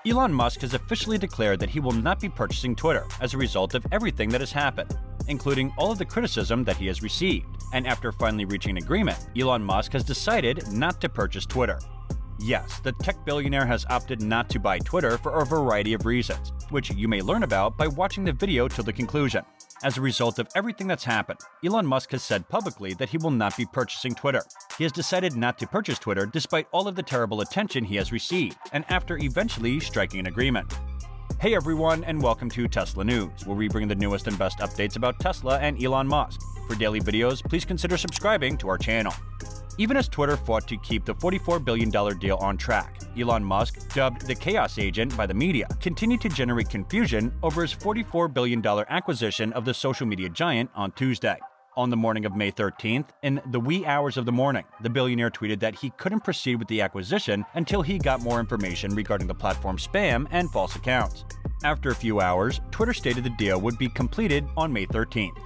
Elon Musk has officially declared that he will not be purchasing Twitter as a result of everything that has happened, including all of the criticism that he has received. And after finally reaching an agreement, Elon Musk has decided not to purchase Twitter. Yes, the tech billionaire has opted not to buy Twitter for a variety of reasons, which you may learn about by watching the video till the conclusion. As a result of everything that's happened, Elon Musk has said publicly that he will not be purchasing Twitter. He has decided not to purchase Twitter despite all of the terrible attention he has received, and after eventually striking an agreement. Hey everyone, and welcome to Tesla News, where we bring the newest and best updates about Tesla and Elon Musk. For daily videos, please consider subscribing to our channel. Even as Twitter fought to keep the $44 billion deal on track, Elon Musk, dubbed the chaos agent by the media, continued to generate confusion over his $44 billion acquisition of the social media giant on Tuesday. On the morning of May 13th, in the wee hours of the morning, the billionaire tweeted that he couldn't proceed with the acquisition until he got more information regarding the platform's spam and false accounts. After a few hours, Twitter stated the deal would be completed on May 13th.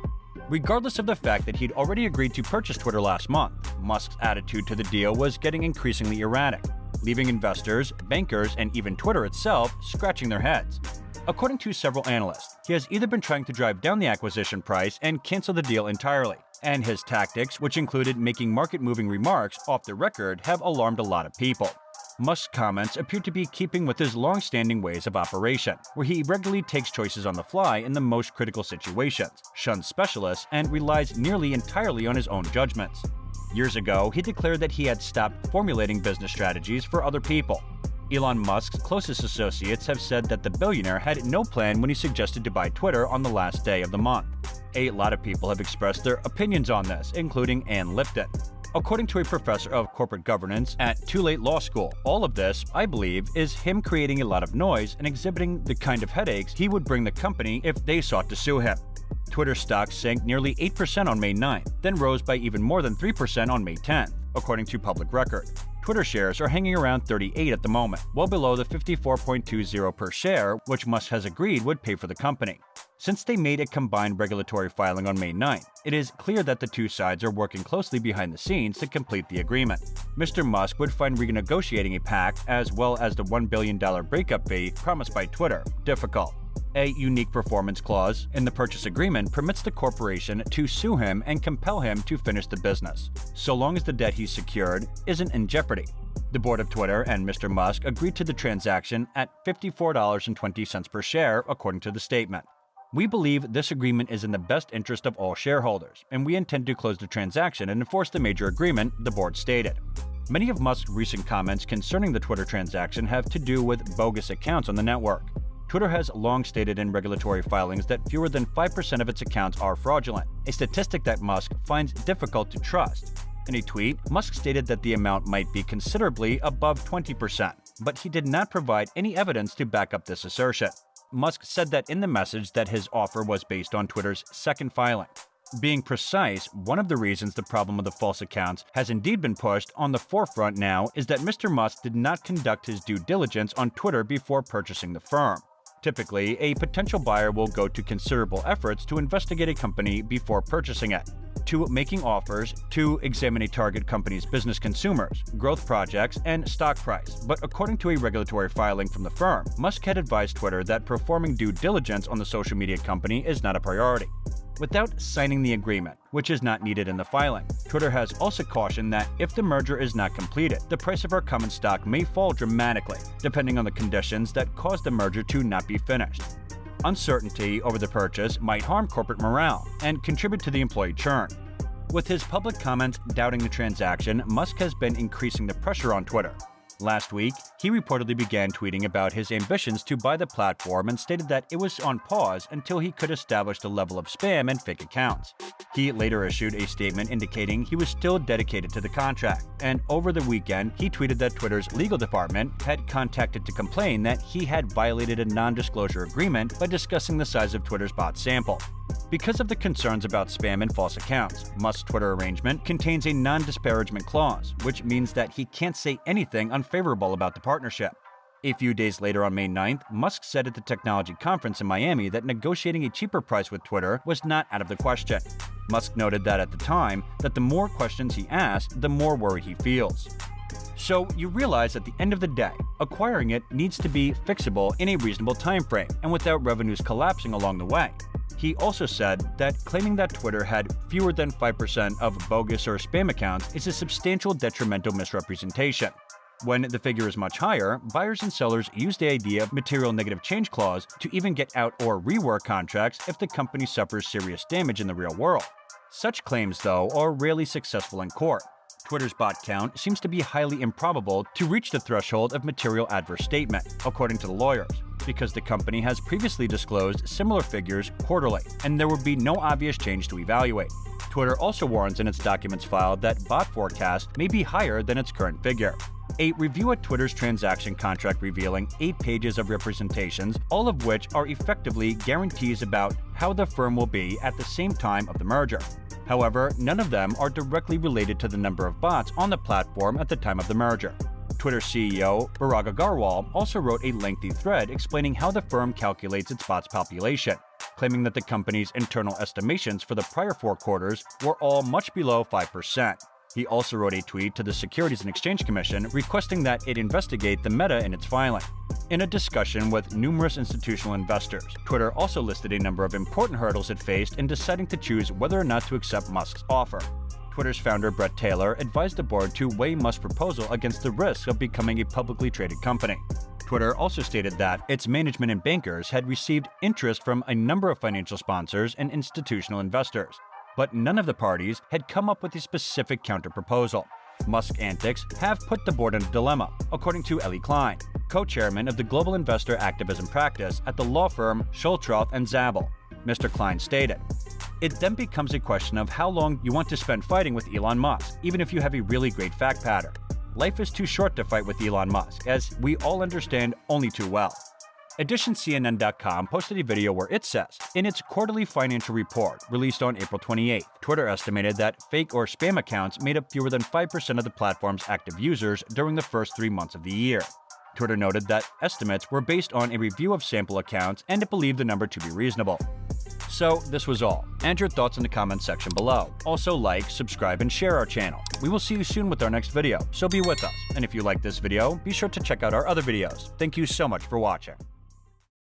Regardless of the fact that he'd already agreed to purchase Twitter last month, Musk's attitude to the deal was getting increasingly erratic, leaving investors, bankers, and even Twitter itself scratching their heads. According to several analysts, he has either been trying to drive down the acquisition price and cancel the deal entirely, and his tactics, which included making market-moving remarks off the record, have alarmed a lot of people. Musk's comments appear to be keeping with his long-standing ways of operation, where he regularly takes choices on the fly in the most critical situations, shuns specialists, and relies nearly entirely on his own judgments. Years ago, he declared that he had stopped formulating business strategies for other people. Elon Musk's closest associates have said that the billionaire had no plan when he suggested to buy Twitter on the last day of the month. A lot of people have expressed their opinions on this, including Ann Lipton. According to a professor of corporate governance at Tulane Law School, all of this, I believe, is him creating a lot of noise and exhibiting the kind of headaches he would bring the company if they sought to sue him. Twitter stock sank nearly 8% on May 9th, then rose by even more than 3% on May 10th, according to public record. Twitter shares are hanging around 38 at the moment, well below the 54.20 per share, which Musk has agreed would pay for the company. Since they made a combined regulatory filing on May 9th, it is clear that the two sides are working closely behind the scenes to complete the agreement. Mr. Musk would find renegotiating a pact, as well as the $1 billion breakup fee promised by Twitter, difficult. A unique performance clause in the purchase agreement permits the corporation to sue him and compel him to finish the business, so long as the debt he secured isn't in jeopardy. The board of Twitter and Mr. Musk agreed to the transaction at $54.20 per share, according to the statement. We believe this agreement is in the best interest of all shareholders, and we intend to close the transaction and enforce the major agreement, the board stated. Many of Musk's recent comments concerning the Twitter transaction have to do with bogus accounts on the network. Twitter has long stated in regulatory filings that fewer than 5% of its accounts are fraudulent, a statistic that Musk finds difficult to trust. In a tweet, Musk stated that the amount might be considerably above 20%, but he did not provide any evidence to back up this assertion. Musk said that in the message that his offer was based on Twitter's second filing. Being precise, one of the reasons the problem of the false accounts has indeed been pushed on the forefront now is that Mr. Musk did not conduct his due diligence on Twitter before purchasing the firm. Typically, a potential buyer will go to considerable efforts to investigate a company before purchasing it, to making offers, to examine a target company's business consumers, growth projects, and stock price. But according to a regulatory filing from the firm, Musk had advised Twitter that performing due diligence on the social media company is not a priority. Without signing the agreement, which is not needed in the filing, Twitter has also cautioned that if the merger is not completed, the price of our common stock may fall dramatically, depending on the conditions that caused the merger to not be finished. Uncertainty over the purchase might harm corporate morale and contribute to the employee churn. With his public comments doubting the transaction, Musk has been increasing the pressure on Twitter. Last week, he reportedly began tweeting about his ambitions to buy the platform and stated that it was on pause until he could establish the level of spam and fake accounts. He later issued a statement indicating he was still dedicated to the contract, and over the weekend, he tweeted that Twitter's legal department had contacted to complain that he had violated a non-disclosure agreement by discussing the size of Twitter's bot sample. Because of the concerns about spam and false accounts, Musk's Twitter arrangement contains a non-disparagement clause, which means that he can't say anything unfavorable about the partnership. A few days later on May 9th, Musk said at the technology conference in Miami that negotiating a cheaper price with Twitter was not out of the question. Musk noted that at the time, that the more questions he asked, the more worried he feels. So you realize at the end of the day, acquiring it needs to be fixable in a reasonable time frame and without revenues collapsing along the way. He also said that claiming that Twitter had fewer than 5% of bogus or spam accounts is a substantial detrimental misrepresentation. When the figure is much higher, buyers and sellers use the idea of material negative change clause to even get out or rework contracts if the company suffers serious damage in the real world. Such claims, though, are rarely successful in court. Twitter's bot count seems to be highly improbable to reach the threshold of material adverse statement, according to the lawyers, because the company has previously disclosed similar figures quarterly, and there would be no obvious change to evaluate. Twitter also warns in its documents filed that bot forecasts may be higher than its current figure. A review at Twitter's transaction contract revealing 8 pages of representations, all of which are effectively guarantees about how the firm will be at the same time of the merger. However, none of them are directly related to the number of bots on the platform at the time of the merger. Twitter CEO Parag Agrawal also wrote a lengthy thread explaining how the firm calculates its bots population, claiming that the company's internal estimations for the prior 4 quarters were all much below 5%. He also wrote a tweet to the Securities and Exchange Commission requesting that it investigate the meta in its filing. In a discussion with numerous institutional investors, Twitter also listed a number of important hurdles it faced in deciding to choose whether or not to accept Musk's offer. Twitter's founder Bret Taylor advised the board to weigh Musk's proposal against the risk of becoming a publicly traded company. Twitter also stated that its management and bankers had received interest from a number of financial sponsors and institutional investors, but none of the parties had come up with a specific counterproposal. Musk's antics have put the board in a dilemma, according to Ellie Klein, co-chairman of the global investor activism practice at the law firm Schultroth and Zabel. Mr. Klein stated, "It then becomes a question of how long you want to spend fighting with Elon Musk, even if you have a really great fact pattern. Life is too short to fight with Elon Musk, as we all understand only too well." EditionCNN.com posted a video where it says, in its quarterly financial report released on April 28th, Twitter estimated that fake or spam accounts made up fewer than 5% of the platform's active users during the first 3 months of the year. Twitter noted that estimates were based on a review of sample accounts and it believed the number to be reasonable. So this was all, and your thoughts in the comments section below. Also like, subscribe, and share our channel. We will see you soon with our next video, so be with us. And if you like this video, be sure to check out our other videos. Thank you so much for watching.